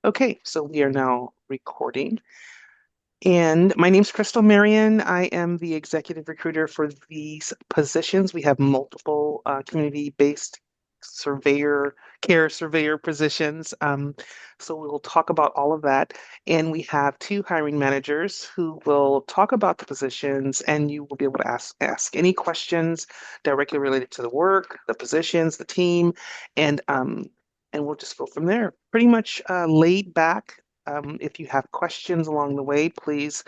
Okay, so we are now recording. And my name's Crystal Marion. I am the executive recruiter for these positions. We have multiple community-based surveyor, care surveyor positions. So we'll talk about all of that. And we have two hiring managers who will talk about the positions, and you will be able to ask any questions directly related to the work, the positions, the team, and um, and we'll just go from there. Pretty much laid back. If you have questions along the way, please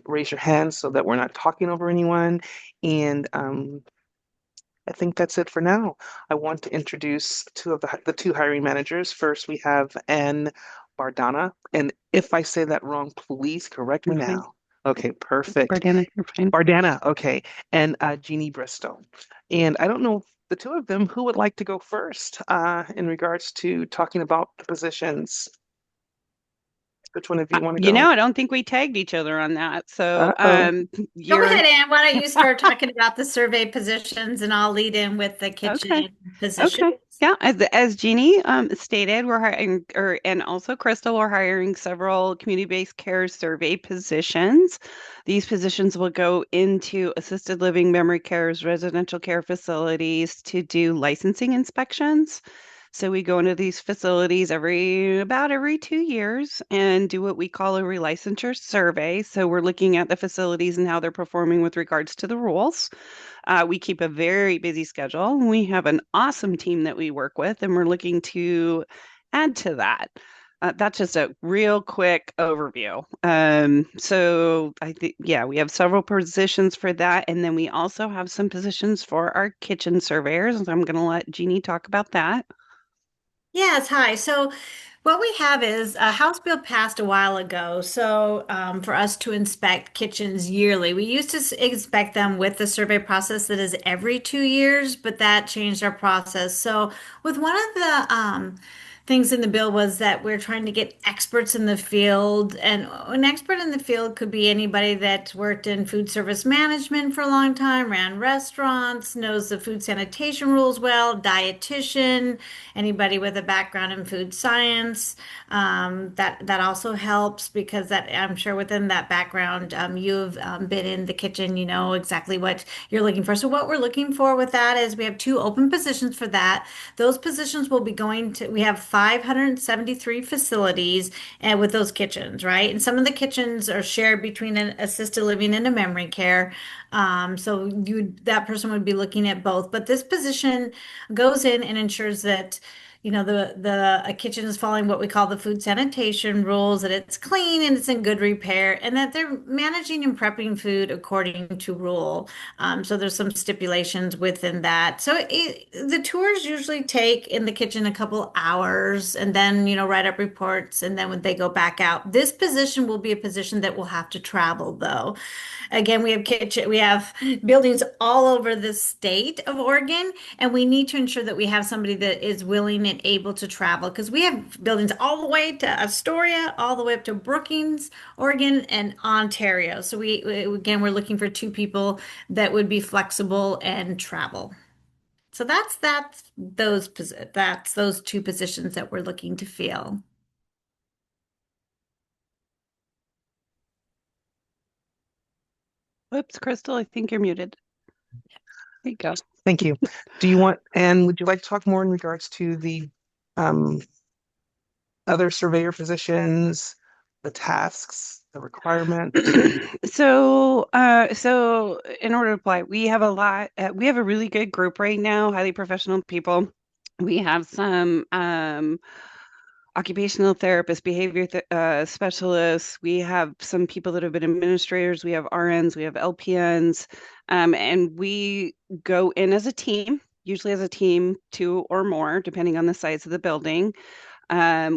raise your hand so that we're not talking over anyone. And I think that's it for now. I want to introduce two of the two hiring managers. First, we have Anne Bardana. And if I say that wrong, please correct me You're fine. now. Okay, perfect. Bardana, you're fine. Bardana, okay. And Jeannie Bristow. And I don't know, the two of them, who would like to go first in regards to talking about the positions? Which one of you want to go? I don't think we tagged each other on that. So, Uh-oh. Go you're ahead, Anne. Why don't you start talking about the survey positions and I'll lead in with the kitchen okay. positions. Okay. Yeah, as Jeannie stated, we're hiring, and also Crystal, we're hiring several community-based care survey positions. These positions will go into assisted living, memory cares, residential care facilities to do licensing inspections. So we go into these facilities about every 2 years and do what we call a relicensure survey. So we're looking at the facilities and how they're performing with regards to the rules. We keep a very busy schedule. We have an awesome team that we work with, and we're looking to add to that. That's just a real quick overview. So I think, yeah, we have several positions for that. And then we also have some positions for our kitchen surveyors. And I'm going to let Jeannie talk about that. Yes, hi. So, what we have is a House bill passed a while ago. So, for us to inspect kitchens yearly, we used to inspect them with the survey process that is every 2 years, but that changed our process. So, with one of the things in the bill was that we're trying to get experts in the field, and an expert in the field could be anybody that's worked in food service management for a long time, ran restaurants, knows the food sanitation rules well, dietitian, anybody with a background in food science. That also helps because that I'm sure within that background, you've been in the kitchen, you know exactly what you're looking for. So what we're looking for with that is we have two open positions for that. Those positions will be going to, we have 573 facilities and with those kitchens, right? And some of the kitchens are shared between an assisted living and a memory care. So that person would be looking at both. But this position goes in and ensures that the a kitchen is following what we call the food sanitation rules, that it's clean and it's in good repair, and that they're managing and prepping food according to rule. So there's some stipulations within that. So the tours usually take in the kitchen a couple hours, and then write up reports, and then when they go back out, this position will be a position that will have to travel though. Again, we have buildings all over the state of Oregon, and we need to ensure that we have somebody that is willing and able to travel because we have buildings all the way to Astoria, all the way up to Brookings, Oregon, and Ontario. So again, we're looking for two people that would be flexible and travel. So that's those two positions that we're looking to fill. Whoops, Crystal, I think you're muted. There you go. Thank you. Do you want, and would you like to talk more in regards to the um, other surveyor positions, the tasks, the requirements? So in order to apply, we have a really good group right now, highly professional people. We have some occupational therapists, specialists. We have some people that have been administrators. We have RNs, we have LPNs, and we go in as a team, usually as a team, two or more, depending on the size of the building.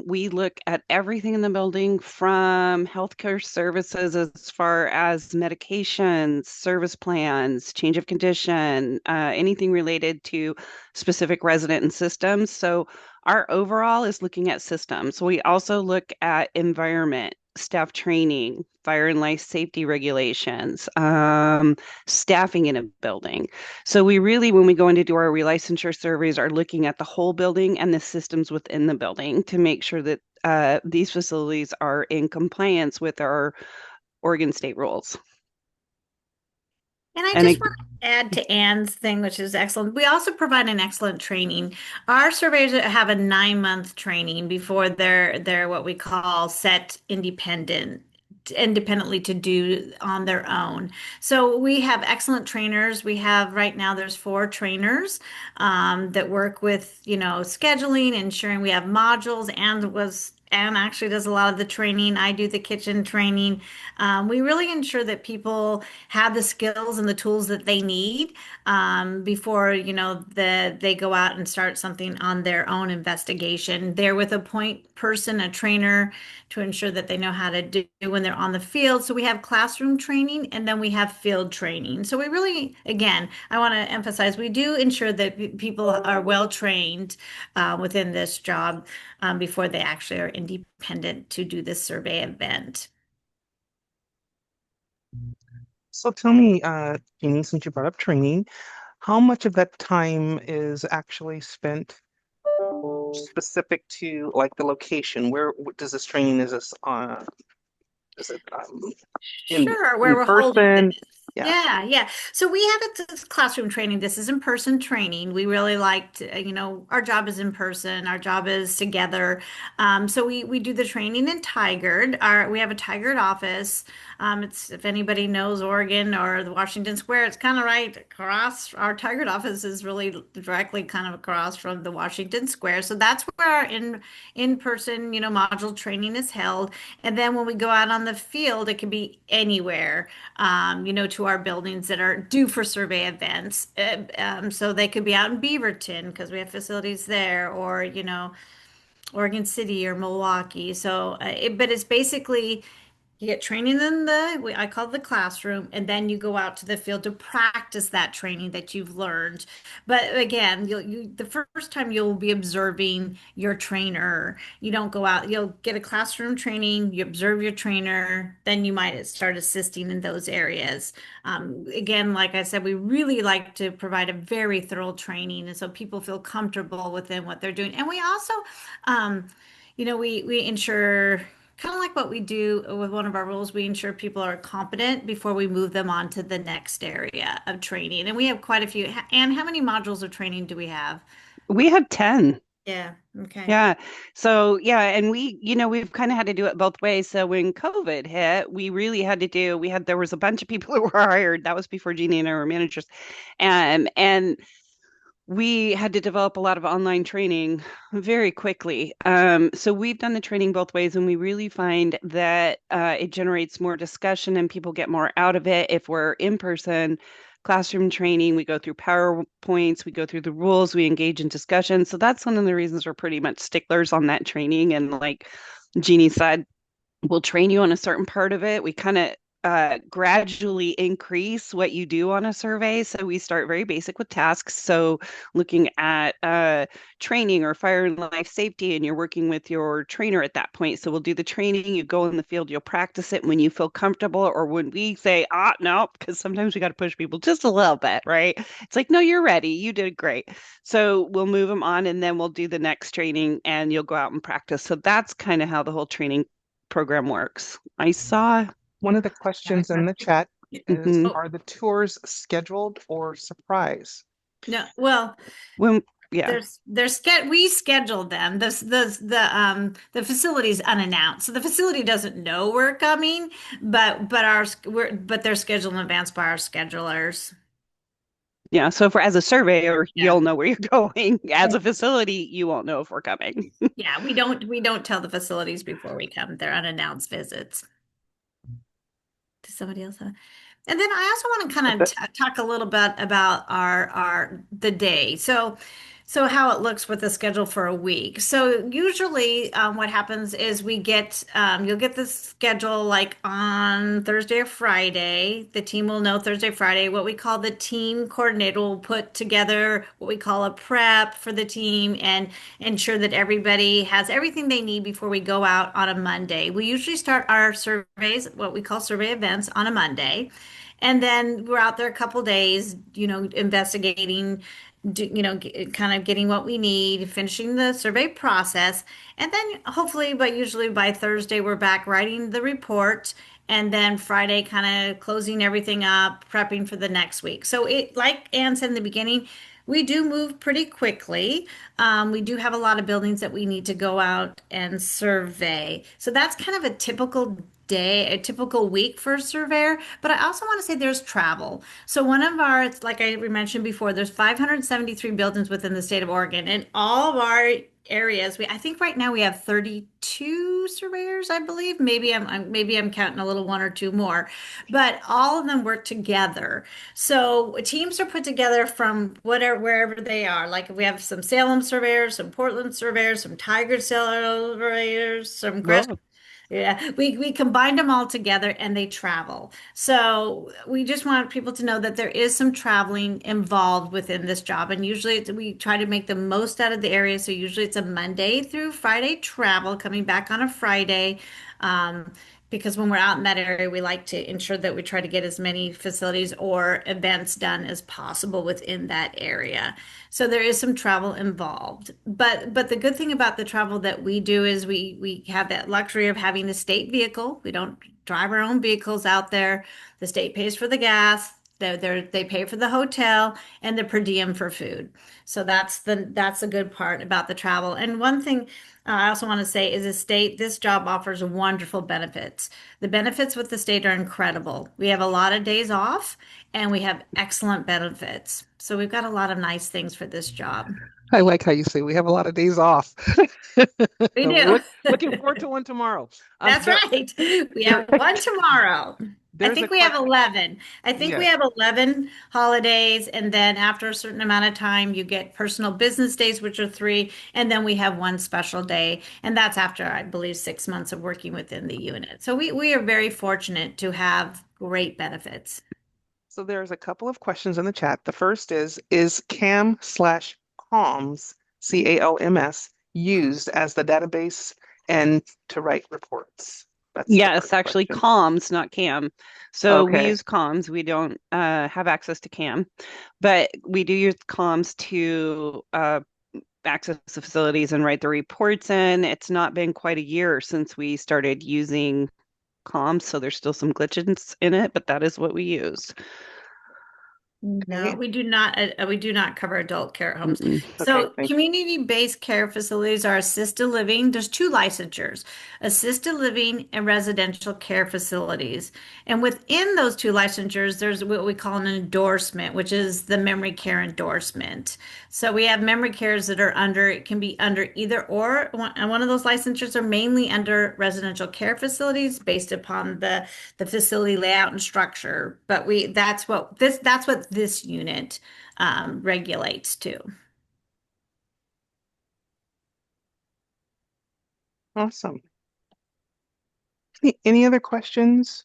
We look at everything in the building from healthcare services as far as medications, service plans, change of condition, anything related to specific resident and systems. So our overall is looking at systems. We also look at environment, staff training, fire and life safety regulations, staffing in a building. So we really, when we go in to do our relicensure surveys, are looking at the whole building and the systems within the building to make sure that these facilities are in compliance with our Oregon state rules. And I And just it, want to add to Anne's thing, which is excellent. We also provide an excellent training. Our surveyors have a 9 month training before they're what we call set independently to do on their own. So we have excellent trainers. We have right now there's 4 trainers that work with, scheduling, ensuring we have modules, and was Anne actually does a lot of the training. I do the kitchen training. We really ensure that people have the skills and the tools that they need before they go out and start something on their own investigation. They're with a point person, a trainer, to ensure that they know how to do when they're on the field. So we have classroom training and then we have field training. So we really, again, I want to emphasize we do ensure that people are well trained within this job before they actually are independent to do this survey event. So tell me, Jeannie, since you brought up training, how much of that time is actually spent specific to like the location? Where does this training, is it in Sure, where in we're holding this. person? Yeah. Yeah, yeah. So we have this classroom training. This is in-person training. We really like to, our job is in person. Our job is together. So we do the training in Tigard. We have a Tigard office. It's if anybody knows Oregon or the Washington Square, it's kind of right across. Our Tigard office is really directly kind of across from the Washington Square. So that's where our in-person, module training is held. And then when we go out on the field, it can be anywhere, to our buildings that are due for survey events. So they could be out in Beaverton because we have facilities there, or, Oregon City or Milwaukee. So, but it's basically you get training in I call it the classroom, and then you go out to the field to practice that training that you've learned. But again, the first time you'll be observing your trainer. You don't go out, you'll get a classroom training, you observe your trainer, then you might start assisting in those areas. Again, like I said, we really like to provide a very thorough training, and so people feel comfortable within what they're doing. And we also, we ensure kind of like what we do with one of our rules, we ensure people are competent before we move them on to the next area of training. And we have quite a few. And how many modules of training do we have? we have 10. Yeah. Okay. Yeah. So, yeah. And we've kind of had to do it both ways. So when COVID hit, we really had to there was a bunch of people who were hired. That was before Jeannie and I were managers. And we had to develop a lot of online training very quickly. So we've done the training both ways, and we really find that it generates more discussion and people get more out of it. If we're in person classroom training, we go through PowerPoints, we go through the rules, we engage in discussion. So that's one of the reasons we're pretty much sticklers on that training. And like Jeannie said, we'll train you on a certain part of it. We kind of gradually increase what you do on a survey. So we start very basic with tasks. So looking at training or fire and life safety, and you're working with your trainer at that point. So we'll do the training, you go in the field, you'll practice it when you feel comfortable, or when we say, no, because sometimes we got to push people just a little bit, right? It's like, no, you're ready. You did great. So we'll move them on, and then we'll do the next training and you'll go out and practice. So that's kind of how the whole training program works. I saw. One of the questions in the chat is, Mhm. Oh, are the tours scheduled or surprise? no. Well, When, yeah, we scheduled them. The facility's unannounced. So the facility doesn't know we're coming, but they're scheduled in advance by our schedulers. yeah. So for as a surveyor, Yeah. you'll know where you're going. As a facility, you won't know if we're coming. Yeah, we don't tell the facilities before we come. They're unannounced visits. Does somebody else have? And then I also want to kind of talk a little bit about our the day. So So how it looks with the schedule for a week. So usually, what happens is you'll get the schedule like on Thursday or Friday. The team will know Thursday, Friday. What we call the team coordinator will put together what we call a prep for the team and ensure that everybody has everything they need before we go out on a Monday. We usually start our surveys, what we call survey events, on a Monday. And then we're out there a couple days, investigating, kind of getting what we need, finishing the survey process. And then hopefully, but usually by Thursday, we're back writing the report. And then Friday, kind of closing everything up, prepping for the next week. So like Ann said in the beginning, we do move pretty quickly. We do have a lot of buildings that we need to go out and survey. So that's kind of a typical day, a typical week for a surveyor. But I also want to say there's travel. So one of our, it's like I mentioned before, there's 573 buildings within the state of Oregon, and all of our areas. I think right now we have 32 surveyors, I believe. Maybe I'm counting a little one or two more, but all of them work together. So teams are put together from wherever they are. Like we have some Salem surveyors, some Portland surveyors, some Tigard surveyors, some Crest. Whoa. Yeah, we combined them all together and they travel. So we just want people to know that there is some traveling involved within this job. And usually we try to make the most out of the area. So usually it's a Monday through Friday travel, coming back on a Friday. Um, because when we're out in that area, we like to ensure that we try to get as many facilities or events done as possible within that area. So there is some travel involved. But the good thing about the travel that we do is we have that luxury of having a state vehicle. We don't drive our own vehicles out there. The state pays for the gas. They pay for the hotel and the per diem for food. So that's the good part about the travel. And one thing I also want to say is this job offers wonderful benefits. The benefits with the state are incredible. We have a lot of days off and we have excellent benefits. So we've got a lot of nice things for this job. I like how you say we have a lot of days off. We We're do. looking forward to one tomorrow. That's There, right. We there, have one tomorrow. I there's a think we have question. 11. I think we Yes. have 11 holidays, and then after a certain amount of time, you get personal business days, which are three, and then we have one special day, and that's after, I believe, 6 months of working within the unit. So we are very fortunate to have great benefits. So there's a couple of questions in the chat. The first is CAM/COMS, CALMS, used as the database and to write reports? That's the Yes, first actually question. comms, not cam. So we Okay. use comms. We don't have access to cam, but we do use comms to access the facilities and write the reports in. It's not been quite a year since we started using comms, so there's still some glitches in it, but that is what we use. No, Okay. we do not cover adult care homes. Mm-mm. Okay. So Thanks. community-based care facilities are assisted living. There's two licensures, assisted living and residential care facilities. And within those two licensures, there's what we call an endorsement, which is the memory care endorsement. So we have memory cares that are under, it can be under either or. One of those licensures are mainly under residential care facilities based upon the facility layout and structure. But that's what this unit regulates too. Awesome. Any other questions?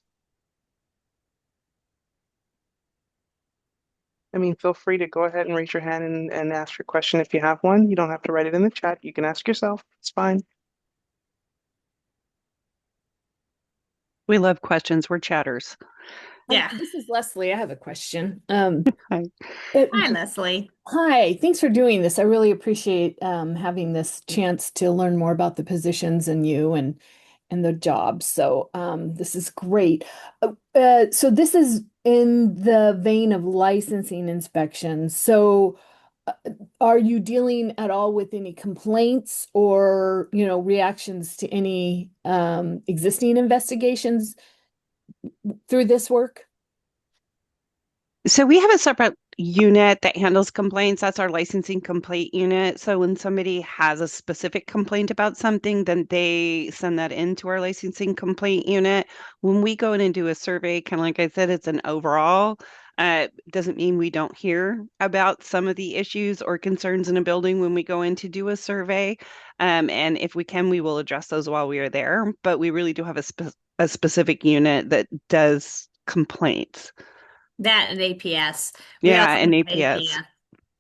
I mean, feel free to go ahead and raise your hand and ask your question if you have one. You don't have to write it in the chat. You can ask yourself. It's fine. We love questions. We're chatters. Yeah. This is Leslie. I have a question. Hi. Uh, Hi, Leslie. Hi, thanks for doing this. I really appreciate having this chance to learn more about the positions and you and the jobs. So this is great. So this is in the vein of licensing inspections. So uh, are you dealing at all with any complaints or, reactions to any existing investigations through this work? So we have a separate unit that handles complaints. That's our licensing complaint unit. So when somebody has a specific complaint about something, then they send that into our licensing complaint unit. When we go in and do a survey, kind of like I said, it's an overall. Doesn't mean we don't hear about some of the issues or concerns in a building when we go in to do a survey. And if we can, we will address those while we are there. But we really do have a specific unit that does complaints. That and APS. We Yeah, also and have APS. APS.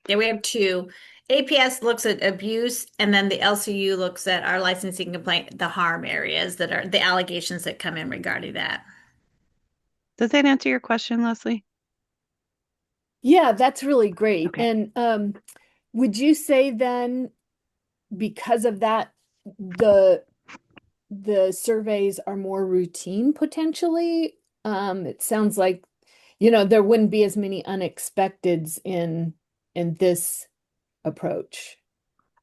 Yeah, we have two. APS looks at abuse, and then the LCU looks at our licensing complaint, the harm areas that are the allegations that come in regarding that. Does that answer your question, Leslie? Yeah, that's really great. Okay. And would you say then, because of that, the the surveys are more routine potentially? It sounds like, there wouldn't be as many unexpecteds in this approach.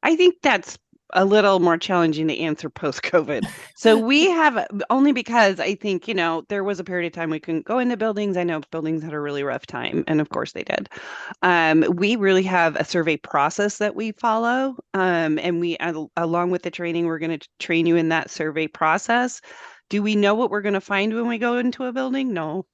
I think that's a little more challenging to answer post-COVID. So we have only because I think, there was a period of time we couldn't go into buildings. I know buildings had a really rough time, and of course they did. We really have a survey process that we follow. And along with the training, we're going to train you in that survey process. Do we know what we're going to find when we go into a building? No.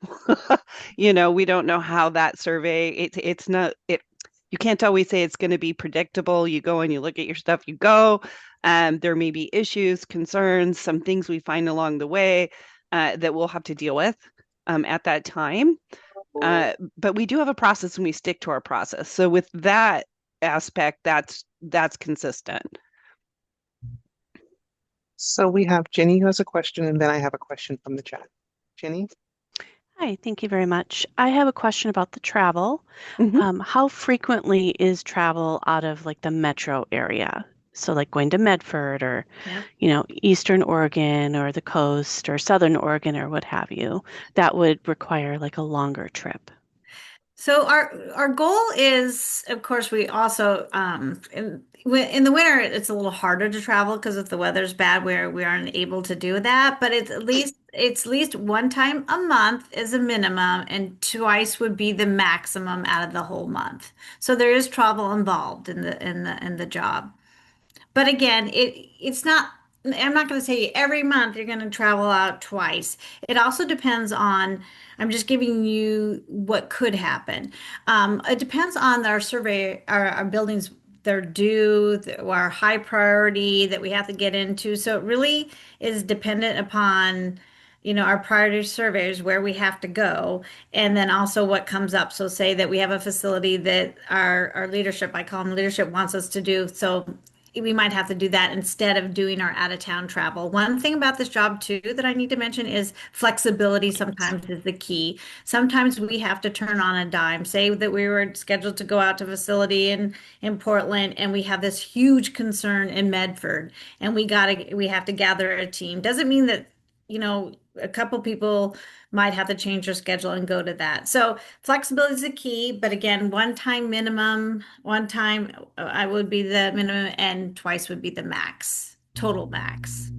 We don't know how that survey, it's not, you can't always say it's going to be predictable. You go and you look at your stuff, you go. There may be issues, concerns, some things we find along the way that we'll have to deal with at that time. But we do have a process and we stick to our process. So with that aspect, that's consistent. So we have Jenny who has a question, and then I have a question from the chat. Jenny? Hi, thank you very much. I have a question about the travel. Mhm. How frequently is travel out of like the metro area? So like going to Medford or, Yep. Eastern Oregon or the coast or Southern Oregon or what have you, that would require like a longer trip. So our goal is, of course, we also in the winter it's a little harder to travel because if the weather's bad, we aren't able to do that. But it's at least one time a month is a minimum, and twice would be the maximum out of the whole month. So there is travel involved in the job. But again, it's not, I'm not going to say every month you're going to travel out twice. It also depends on, I'm just giving you what could happen. It depends on our survey, our buildings, they're due, our high priority that we have to get into. So it really is dependent upon, our priority surveys where we have to go, and then also what comes up. So say that we have a facility that our leadership, I call them leadership, wants us to do. So we might have to do that instead of doing our out of town travel. One thing about this job too that I need to mention is flexibility sometimes is the key. Sometimes we have to turn on a dime. Say that we were scheduled to go out to a facility in Portland and we have this huge concern in Medford and we have to gather a team. Doesn't mean that, a couple people might have to change their schedule and go to that. So flexibility is the key, but again, one time minimum, one time I would be the minimum and twice would be the max, total max.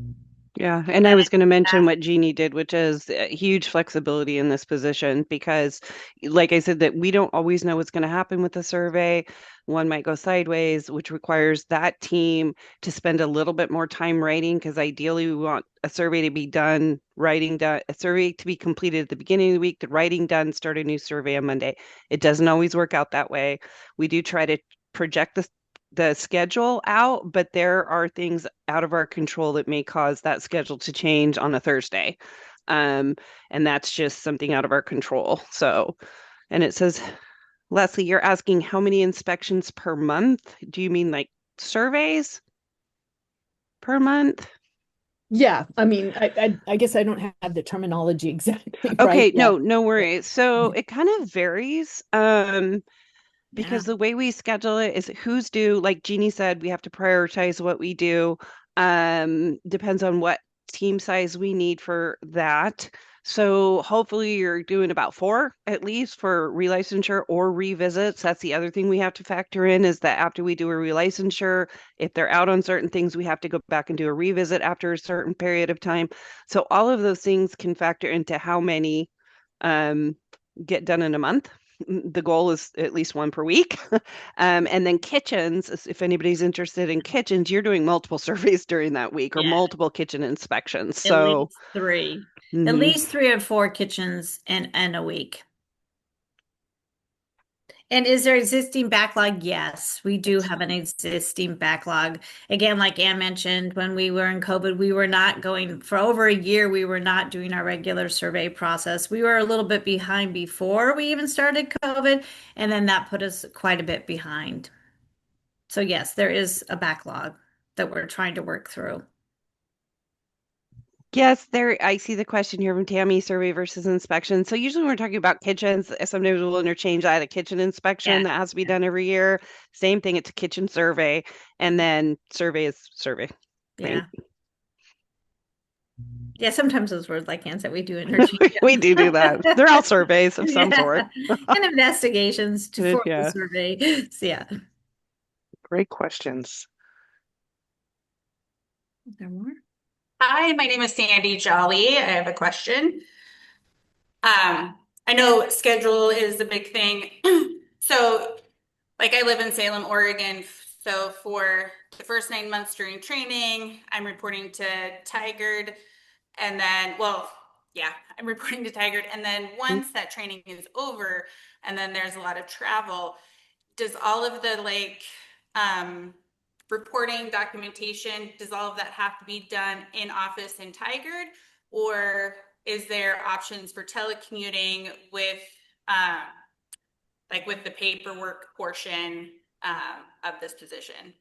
Yeah, and I That was going to mention that- what Jeannie did, which is huge flexibility in this position because, like I said, that we don't always know what's going to happen with the survey. One might go sideways, which requires that team to spend a little bit more time writing because ideally we want a survey to be done, writing done, a survey to be completed at the beginning of the week, the writing done, start a new survey on Monday. It doesn't always work out that way. We do try to project the schedule out, but there are things out of our control that may cause that schedule to change on a Thursday. And that's just something out of our control. So, and it says, Leslie, you're asking how many inspections per month? Do you mean like surveys per month? Yeah, I mean, I guess I don't have the terminology exactly right. Okay, Yeah. no worries. So it kind of varies. yeah. Because the way we schedule it is who's due, like Jeannie said, we have to prioritize what we do. Depends on what team size we need for that. So hopefully you're doing about 4 at least for relicensure or revisits. That's the other thing we have to factor in is that after we do a relicensure, if they're out on certain things, we have to go back and do a revisit after a certain period of time. So all of those things can factor into how many um, get done in a month. The goal is at least one per week. And then kitchens, if anybody's interested in kitchens, you're doing multiple surveys during that week or Yeah. multiple kitchen inspections. At So, least three. At mhm. least 3 or 4 kitchens in a week. And is there existing backlog? Yes, we do have an existing backlog. Again, like Ann mentioned, when we were in COVID, we were not going for over a year, we were not doing our regular survey process. We were a little bit behind before we even started COVID, and then that put us quite a bit behind. So yes, there is a backlog that we're trying to work through. Yes, there. I see the question here from Tammy, survey versus inspection. So usually when we're talking about kitchens, sometimes we'll interchange that a kitchen inspection Yeah. that has to be done every year. Same thing, it's a kitchen survey, and then survey is survey, right? Yeah. Yeah, sometimes those words, like Ann said, we do interchange We them. do that. They're all surveys of some sort. Yeah. And investigations for the Yeah. survey. So, yeah. Great questions. Is there more? Hi, my name is Sandy Jolly. I have a question. I know schedule is a big thing. So, like I live in Salem, Oregon. So for the first 9 months during training, I'm reporting to Tigard. And then, well, yeah, I'm reporting to Tigard. And then once that training is over, and then there's a lot of travel, does all of the reporting documentation, does all of that have to be done in office in Tigard, or is there options for telecommuting with like with the paperwork portion of this position?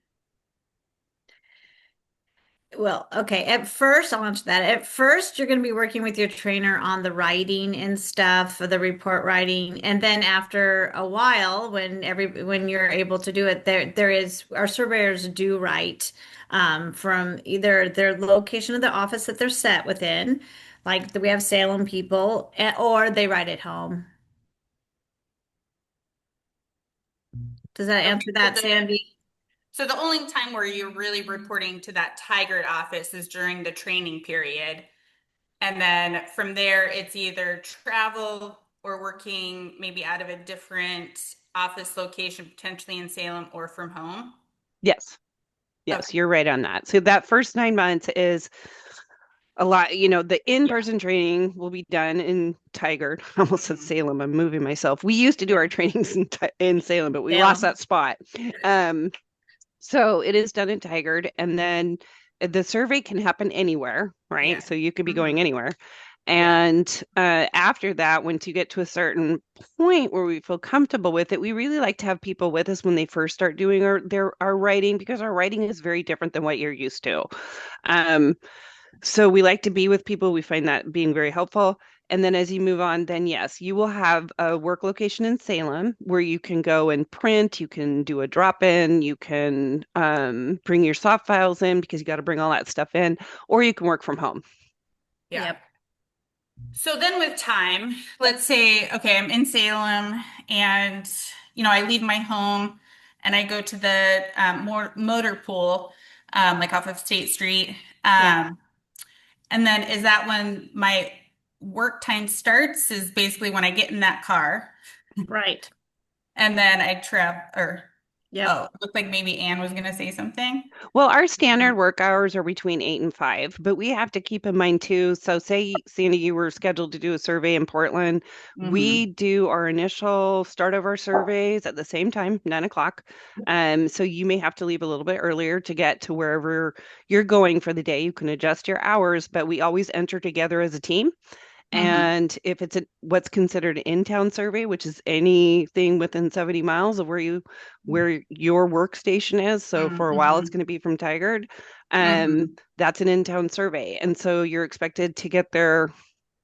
Well, okay. At first, I'll answer that. At first, you're going to be working with your trainer on the writing and stuff, the report writing, and then after a while, when you're able to do it, there is our surveyors do write from either their location of the office that they're set within, like we have Salem people, or they write at home. Does that answer that, Sandy? So the only time where you're really reporting to that Tigard office is during the training period. And then from there, it's either travel or working maybe out of a different office location, potentially in Salem or from home. Yes. Yes, Okay. you're right on that. So that first 9 months is a lot, the in-person training will be done in Tigard. I almost said Salem. I'm moving myself. We used to do our trainings in Salem, but we lost that spot. So it is done in Tigard, and then the survey can happen anywhere, right? Yeah. So you could be going anywhere. And after that, once you get to a certain point where we feel comfortable with it, we really like to have people with us when they first start doing our writing, because our writing is very different than what you're used to. So we like to be with people. We find that being very helpful. And then as you move on, then yes, you will have a work location in Salem where you can go and print, you can do a drop-in, you can bring your soft files in because you got to bring all that stuff in, or you can work from home. Yeah. Yep. So then with time, let's say, okay, I'm in Salem and, I leave my home and I go to the motor pool, like off of State Street. Yeah. And then is that when my work time starts, is basically when I get in that car Right. and then I travel, or, Yep. oh, it looked like maybe Anne was going to say something. Well, our standard work hours are between 8 and 5, but we have to keep in mind too. So say, Sandy, you were scheduled to do a survey in Portland. We do our initial start of our surveys at the same time, 9 o'clock. So you may have to leave a little bit earlier to get to wherever you're going for the day. You can adjust your hours, but we always enter together as a team. And if it's what's considered an in-town survey, which is anything within 70 miles of where your workstation is. So for a while, it's going to be from Tigard. That's an in-town survey. And so you're expected to get there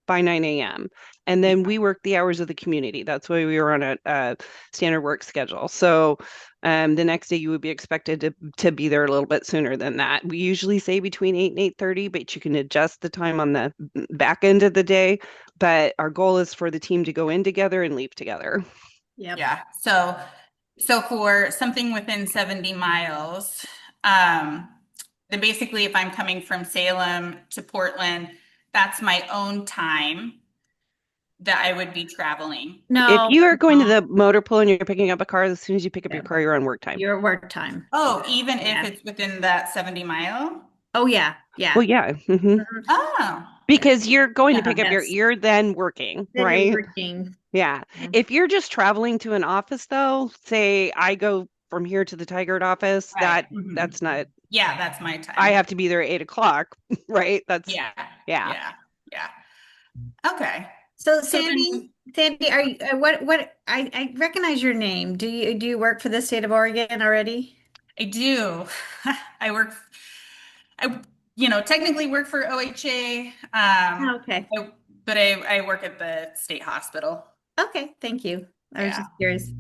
by 9 a.m. And then we work the hours of the community. That's why we were on a standard work schedule. So the next day you would be expected to be there a little bit sooner than that. We usually say between 8 and 8:30, but you can adjust the time on the back end of the day. But our goal is for the team to go in together and leave together. Yep. Yeah. So for something within 70 miles, then basically if I'm coming from Salem to Portland, that's my own time that I would be traveling. No. If you are going to the motor pool and you're picking up a car, as soon as you pick up your car, you're on work time. Your work time. Oh, even Yeah. if it's within that 70 mile? Oh yeah, yeah. Well, yeah. Mhm. Oh, Because you're going to yeah. pick up Yes. you're then working, Then you're right? working. Yeah. Yeah. If you're just traveling to an office though, say I go from here to the Tigard office, Right. Mhm. that's not, Yeah, that's my I time. have to be there at 8 o'clock, right? That's, Yeah, yeah. yeah, yeah. Okay. So So Sandy, then, Sandy, are you what I recognize your name. Do you work for the state of Oregon already? I do. I work, I, technically work for OHA, Oh, okay. but I work at the state hospital. Okay, thank you. I was Yeah. just curious.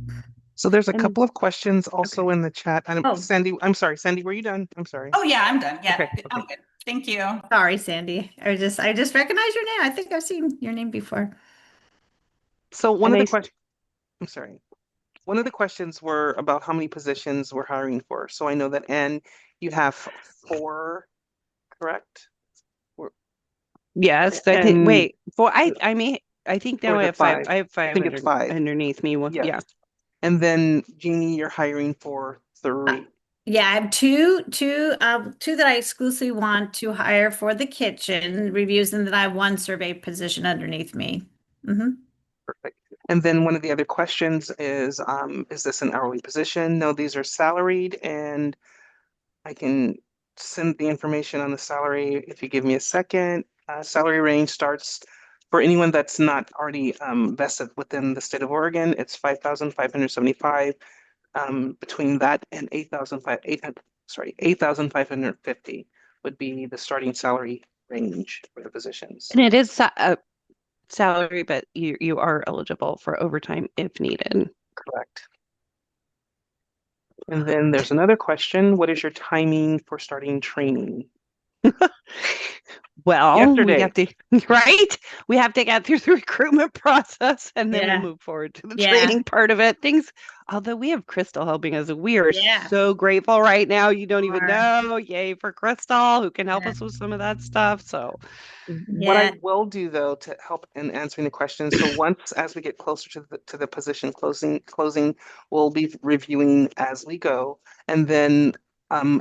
So there's a And couple of questions okay. also in the chat. Oh, Sandy, I'm sorry. Sandy, were you done? I'm sorry. Oh, yeah, I'm done. Yeah, Okay, okay. I'm good. Thank you. sorry, Sandy. I just recognize your name. I think I've seen your name before. So one And of I the questions, I'm sorry. One of the questions were about how many positions we're hiring for. So I know that Anne, you have four, correct? Or- yes, I think And wait, for I think or now is I it have five. five? I have I five think it's five. underneath me. Yes. Yeah. And then Jeannie, you're hiring for Uh, three. yeah, I have two that I exclusively want to hire for the kitchen reviews, and then I have one survey position underneath me. Hmm. Perfect. And then one of the other questions is this an hourly position? No, these are salaried, and I can send the information on the salary if you give me a second. Salary range starts for anyone that's not already vested within the state of Oregon. It's 5,575. Between that and 8,550 would be the starting salary range for the positions. And it is a salary, but you are eligible for overtime if needed. Correct. And then there's another question. What is your timing for starting training? Well, we Yesterday. have to, right? We have to get through the recruitment process and then we'll Yeah, move forward to the yeah, training part of it. Although we have Crystal helping us, we are yeah. so grateful right now. You don't even Or know. Yay for Crystal, who can help yeah, us with some of that stuff. So, What I yeah. will do though to help in answering the question, so once as we get closer to the position closing, we'll be reviewing as we go, and then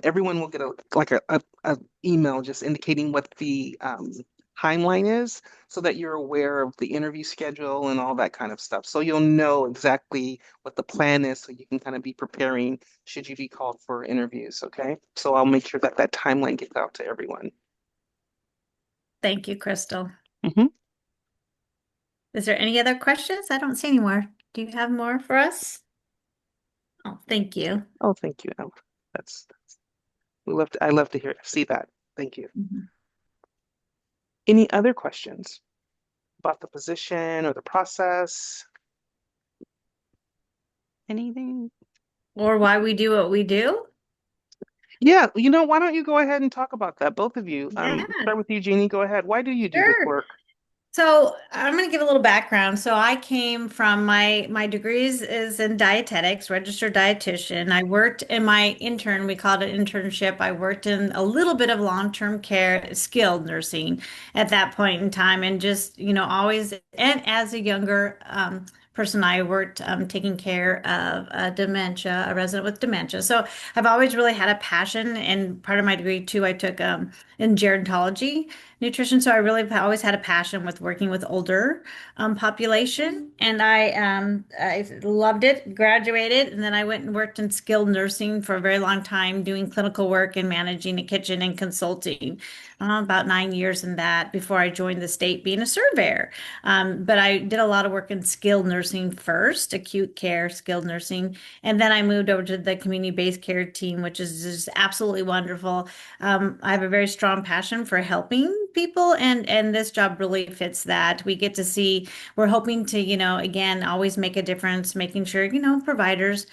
everyone will get a email just indicating what the timeline is, so that you're aware of the interview schedule and all that kind of stuff. So you'll know exactly what the plan is, so you can kind of be preparing should you be called for interviews. Okay, so I'll make sure that that timeline gets out to everyone. Thank you, Crystal. Mhm. Is there any other questions? I don't see any more. Do you have more for us? Oh, thank you. Oh, thank you. That's I love to see that. Thank you. Mhm. Any other questions about the position or the process? anything? Or why we do what we do? Yeah, why don't you go ahead and talk about that, both of you. Yeah, Start with you, Jeannie. Go ahead. Why do you do this sure. work? So I'm going to give a little background. So I came from my degrees is in dietetics, registered dietitian. I worked in my intern, we called it internship. I worked in a little bit of long-term care, skilled nursing at that point in time, and just always. And as a younger person, I worked taking care of a resident with dementia. So I've always really had a passion, and part of my degree too, I took in gerontology nutrition. So I really have always had a passion with working with older population, and I loved it. Graduated, and then I went and worked in skilled nursing for a very long time, doing clinical work and managing a kitchen and consulting. About 9 years in that before I joined the state being a surveyor. But I did a lot of work in skilled nursing first, acute care, skilled nursing, and then I moved over to the community-based care team, which is just absolutely wonderful. I have a very strong passion for helping people, and this job really fits that. We get to see, we're hoping to, again, always make a difference, making sure, providers,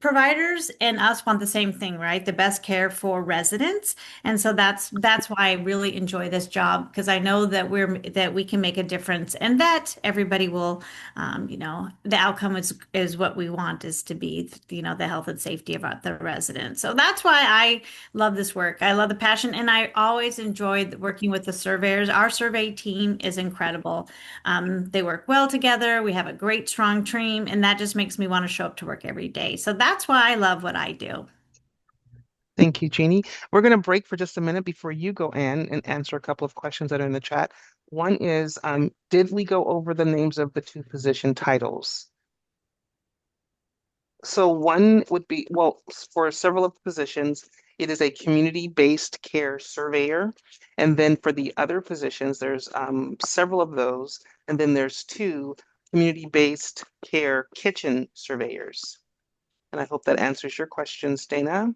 providers and us want the same thing, right? The best care for residents. And so that's why I really enjoy this job, because I know that we can make a difference, and that everybody will, the outcome is what we want, is to be, the health and safety of the residents. So that's why I love this work. I love the passion, and I always enjoyed working with the surveyors. Our survey team is incredible. They work well together. We have a great, strong team, and that just makes me want to show up to work every day. So that's why I love what I do. Thank you, Jeannie. We're going to break for just a minute before you go, Anne, and answer a couple of questions that are in the chat. One is, did we go over the names of the two position titles? So one would be, well, for several of the positions, it is a community-based care surveyor. And then for the other positions, there's several of those. And then there's two community-based care kitchen surveyors. And I hope that answers your questions, Dana.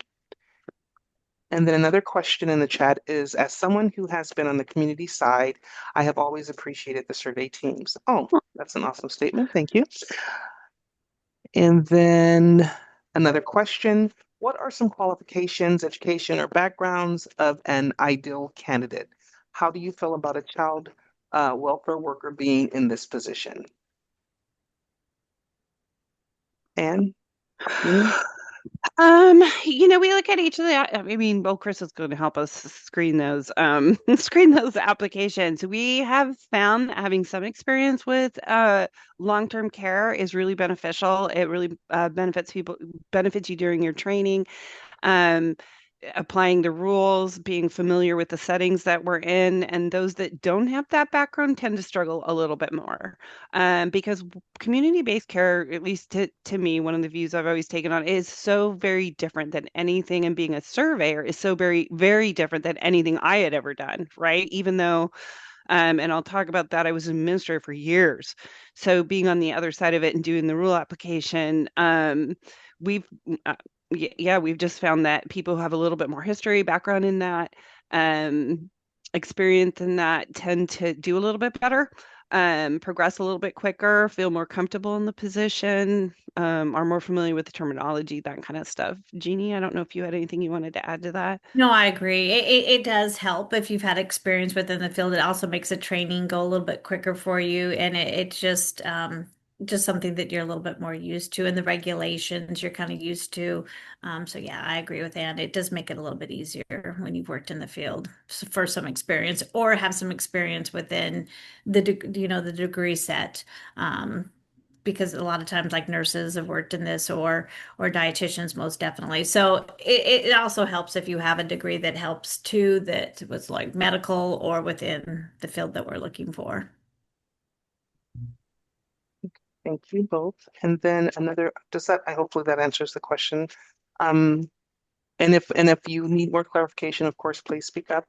And then another question in the chat is, as someone who has been on the community side, I have always appreciated the survey teams. Oh, that's an awesome statement. Thank you. And then another question, what are some qualifications, education, or backgrounds of an ideal candidate? How do you feel about a child welfare worker being in this position? Anne? Jeannie? We look at each of the, I mean, well, Chris is going to help us screen those, screen those applications. We have found that having some experience with long-term care is really beneficial. It really benefits you during your training. Um, Applying the rules, being familiar with the settings that we're in, and those that don't have that background tend to struggle a little bit more. Because community-based care, at least to me, one of the views I've always taken on is so very different than anything, and being a surveyor is so very, very different than anything I had ever done, right? Even though and I'll talk about that. I was an administrator for years. So being on the other side of it and doing the rule application, we've yeah, we've just found that people who have a little bit more history, background in that, um, experience in that tend to do a little bit better, progress a little bit quicker, feel more comfortable in the position, are more familiar with the terminology, that kind of stuff. Jeannie, I don't know if you had anything you wanted to add to that. No, I agree. It does help if you've had experience within the field. It also makes the training go a little bit quicker for you, and it's just something that you're a little bit more used to, and the regulations you're kind of used to. So yeah, I agree with Ann. It does make it a little bit easier when you've worked in the field for some experience or have some experience within the degree set. Because a lot of times like nurses have worked in this or dietitians most definitely. So it also helps if you have a degree that helps too, that was like medical or within the field that we're looking for. Thank you both. And then hopefully that answers the question. Um, and if you need more clarification, of course, please speak up.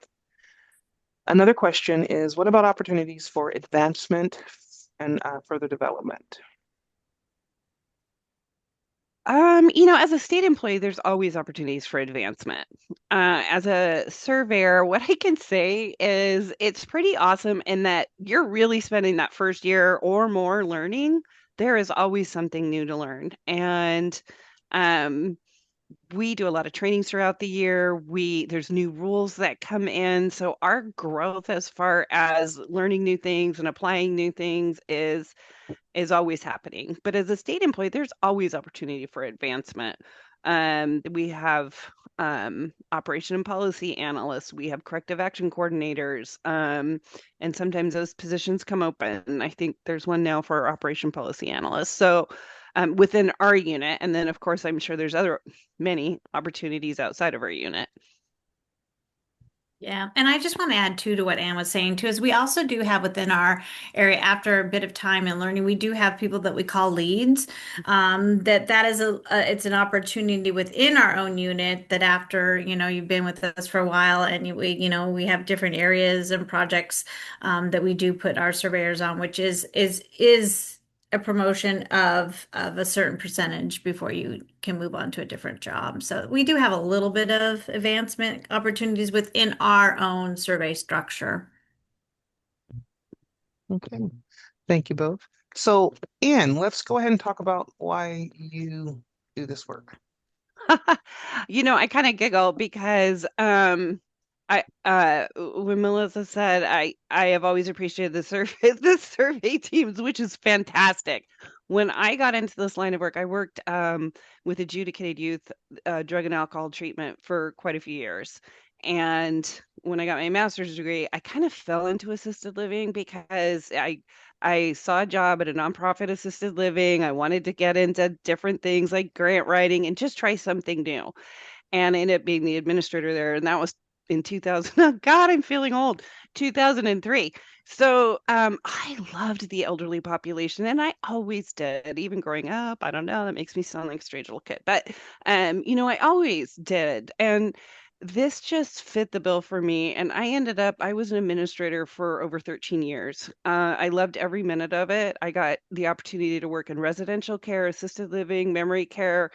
Another question is, what about opportunities for advancement and further development? As a state employee, there's always opportunities for advancement. As a surveyor, what I can say is it's pretty awesome in that you're really spending that first year or more learning. There is always something new to learn. And um, we do a lot of trainings throughout the year. There's new rules that come in. So our growth as far as learning new things and applying new things is always happening. But as a state employee, there's always opportunity for advancement. We have operation and policy analysts, we have corrective action coordinators, and sometimes those positions come open. I think there's one now for operation policy analysts. So within our unit, and then of course, I'm sure there's many opportunities outside of our unit. Yeah, and I just want to add too to what Ann was saying too, is we also do have within our area, after a bit of time and learning, we do have people that we call leads. That is it's an opportunity within our own unit that after, you've been with us for a while and we have different areas and projects that we do put our surveyors on, which is a promotion of a certain percentage before you can move on to a different job. So we do have a little bit of advancement opportunities within our own survey structure. Okay, thank you both. So, Anne, let's go ahead and talk about why you do this work. I kind of giggle because when Melissa said I have always appreciated the survey teams, which is fantastic. When I got into this line of work, I worked with adjudicated youth drug and alcohol treatment for quite a few years. And when I got my master's degree, I kind of fell into assisted living because I saw a job at a nonprofit assisted living. I wanted to get into different things like grant writing and just try something new. and I ended up being the administrator there. And that was in 2000. Oh God, I'm feeling old. 2003. So I loved the elderly population, and I always did, even growing up. I don't know, that makes me sound like a strange little kid, but I always did. And this just fit the bill for me. And I was an administrator for over 13 years. I loved every minute of it. I got the opportunity to work in residential care, assisted living, memory care.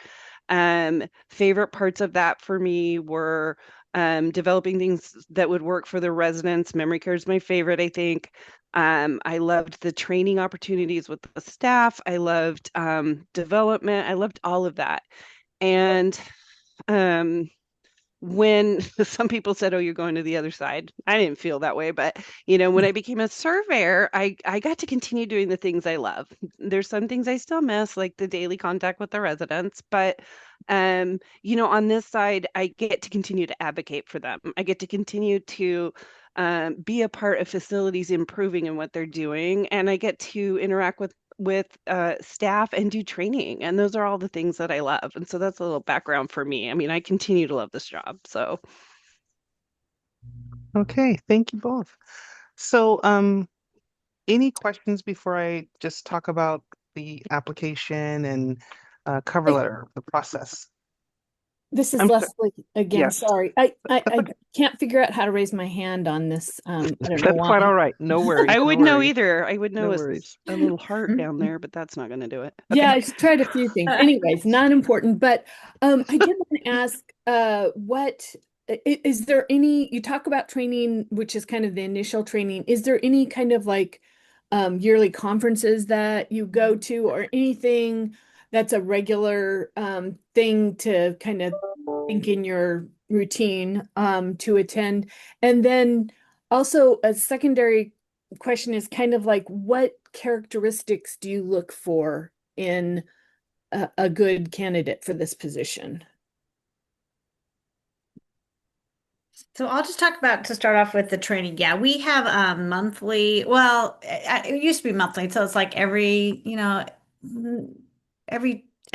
Favorite parts of that for me were developing things that would work for the residents. Memory care is my favorite, I think. I loved the training opportunities with the staff. I loved development. I loved all of that. And um, when some people said, "Oh, you're going to the other side," I didn't feel that way. But when I became a surveyor, I got to continue doing the things I love. There's some things I still miss, like the daily contact with the residents, but on this side, I get to continue to advocate for them. I get to continue to be a part of facilities improving in what they're doing, and I get to interact with staff and do training, and those are all the things that I love. And so that's a little background for me. I mean, I continue to love this job. So Okay, thank you both. So, any questions before I just talk about the application and cover Hey, letter, the process? this is I'm sorry. Leslie again. Yes, Sorry. I, I, that's I okay. can't figure out how to raise my hand on this. I don't know That's why. quite all right. No worries. I No would know worries. either. I would No know worries. a little heart down there, but that's not going to do it. Yeah, Okay. I've tried a few things. Anyways, not important. But I did want to ask, is there any, you talk about training, which is kind of the initial training. Is there any kind of like yearly conferences that you go to or anything that's a regular thing to kind of think in your routine to attend? And then also a secondary question is kind of like what characteristics do you look for in a good candidate for this position? So I'll just talk about to start off with the training. Yeah, we have a monthly, well, it used to be monthly, so it's like every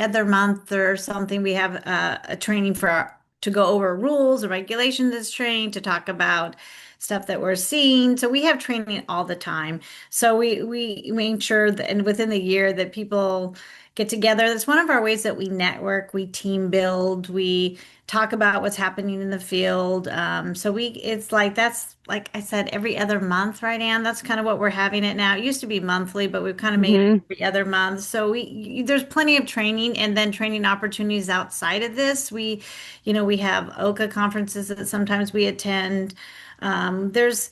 other month or something, we have a training to go over rules or regulations is trained to talk about stuff that we're seeing. So we have training all the time. So we make sure that and within the year that people get together. That's one of our ways that we network, we team build, we talk about what's happening in the field. It's like that's like I said, every other month, right, Ann? That's kind of what we're having it now. It used to be monthly, but we've kind of made it Hmm. every other month. So there's plenty of training and then training opportunities outside of this. We have OCA conferences that sometimes we attend. There's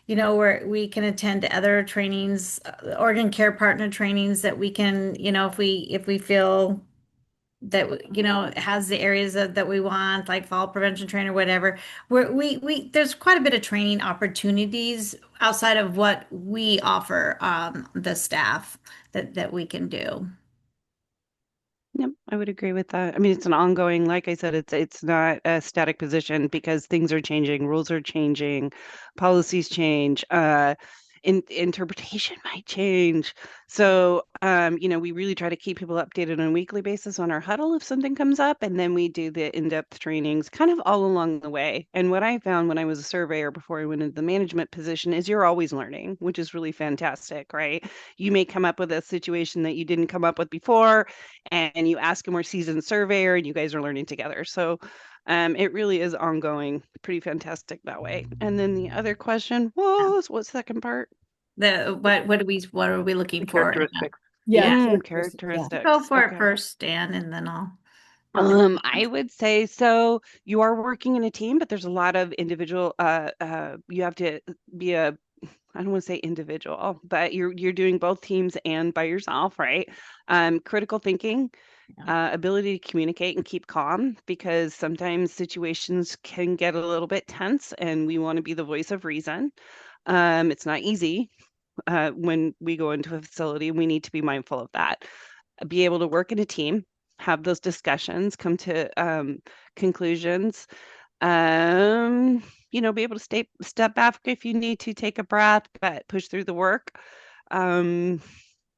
where we can attend other trainings, organ care partner trainings that we can, if we feel that has the areas that we want, like fall prevention trainer, whatever. There's quite a bit of training opportunities outside of what we offer the staff that we can do. Yep, I would agree with that. I mean, it's an ongoing, like I said, it's not a static position because things are changing, rules are changing, policies change, interpretation might change. So, we really try to keep people updated on a weekly basis on our huddle if something comes up, and then we do the in-depth trainings kind of all along the way. And what I found when I was a surveyor before I went into the management position is you're always learning, which is really fantastic, right? You may come up with a situation that you didn't come up with before and you ask a more seasoned surveyor and you guys are learning together. So it really is ongoing, pretty fantastic that way. And then the other question was, what second part? What are we looking The for? characteristics. Yeah, yeah. Go Characteristics. for it Okay. first, Dan, and then I'll. I would say so. You are working in a team, but there's a lot of individual. You have to be a. I don't want to say individual, but you're doing both teams and by yourself, right? Critical thinking, ability to communicate and keep calm because sometimes situations can get a little bit tense, and we want to be the voice of reason. It's not easy when we go into a facility, and we need to be mindful of that. Be able to work in a team, have those discussions, come to conclusions. Be able to step back if you need to, take a breath, but push through the work. Um,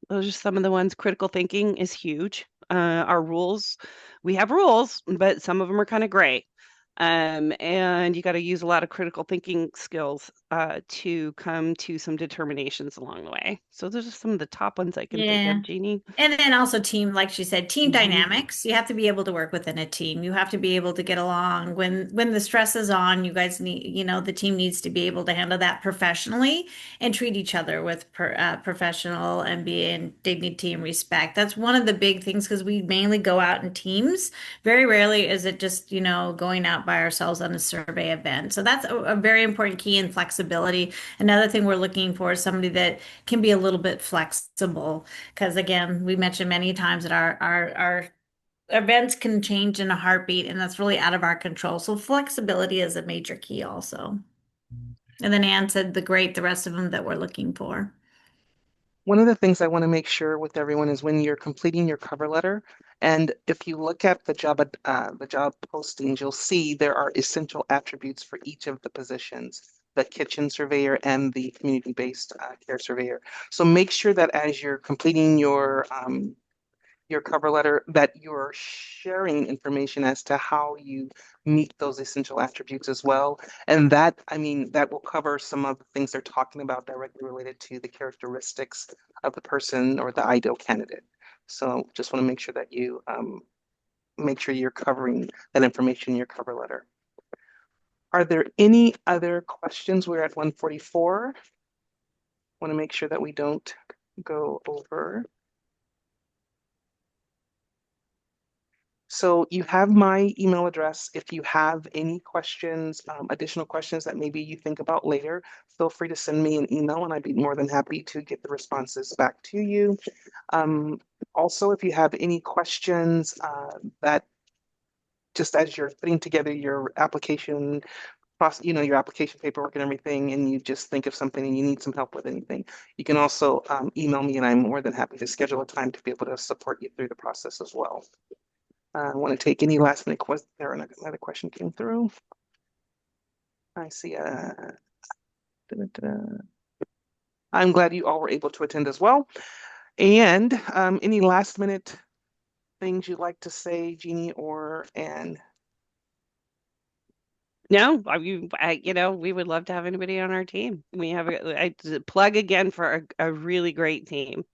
those are some of the ones. Critical thinking is huge. Our rules, we have rules, but some of them are kind of gray. And you got to use a lot of critical thinking skills to come to some determinations along the way. So those are some of the top ones I can think Yeah. of, Jeannie. And then also team, like she said, team Mhm. dynamics. You have to be able to work within a team. You have to be able to get along when the stress is on. You guys need, the team needs to be able to handle that professionally and treat each other with professional and be in dignity and respect. That's one of the big things because we mainly go out in teams. Very rarely is it just, going out by ourselves on a survey event. So that's a very important key in flexibility. Another thing we're looking for is somebody that can be a little bit flexible because again, we mentioned many times that our events can change in a heartbeat, and that's really out of our control. So flexibility is a major key also. And then Anne said the rest of them that we're looking for. One of the things I want to make sure with everyone is when you're completing your cover letter, and if you look at the job postings, you'll see there are essential attributes for each of the positions, the kitchen surveyor and the community-based care surveyor. So make sure that as you're completing your cover letter that you're sharing information as to how you meet those essential attributes as well. And that, I mean, that will cover some of the things they're talking about directly related to the characteristics of the person or the ideal candidate. So just want to make sure that you make sure you're covering that information in your cover letter. Are there any other questions? We're at 1:44. Want to make sure that we don't go over. So you have my email address. If you have any questions, additional questions that maybe you think about later, feel free to send me an email and I'd be more than happy to get the responses back to you. Also, if you have any questions that just as you're putting together your application process, your application paperwork and everything, and you just think of something and you need some help with anything, you can also email me and I'm more than happy to schedule a time to be able to support you through the process as well. I want to take any last minute questions. There another question came through. I see. I'm glad you all were able to attend as well. And any last minute things you'd like to say, Jeannie or Anne? No, we would love to have anybody on our team. We have a plug again for a really great team.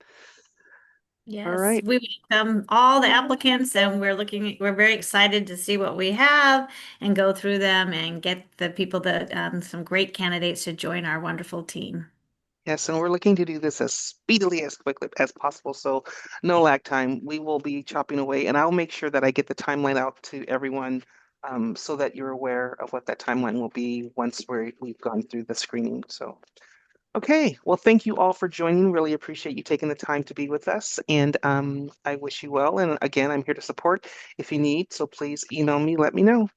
All Yes, right. we welcome all the applicants and we're very excited to see what we have and go through them and get the people that, some great candidates to join our wonderful team. Yes, and we're looking to do this as speedily as quickly as possible. So no lag time. We will be chopping away and I'll make sure that I get the timeline out to everyone so that you're aware of what that timeline will be once we've gone through the screening. So okay, well, thank you all for joining. Really appreciate you taking the time to be with us. And I wish you well. And again, I'm here to support if you need. So please email me, let me know. All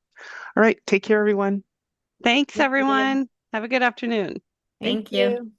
right, take care, everyone. Thanks, Thank you. everyone. Have a good afternoon. Thank you.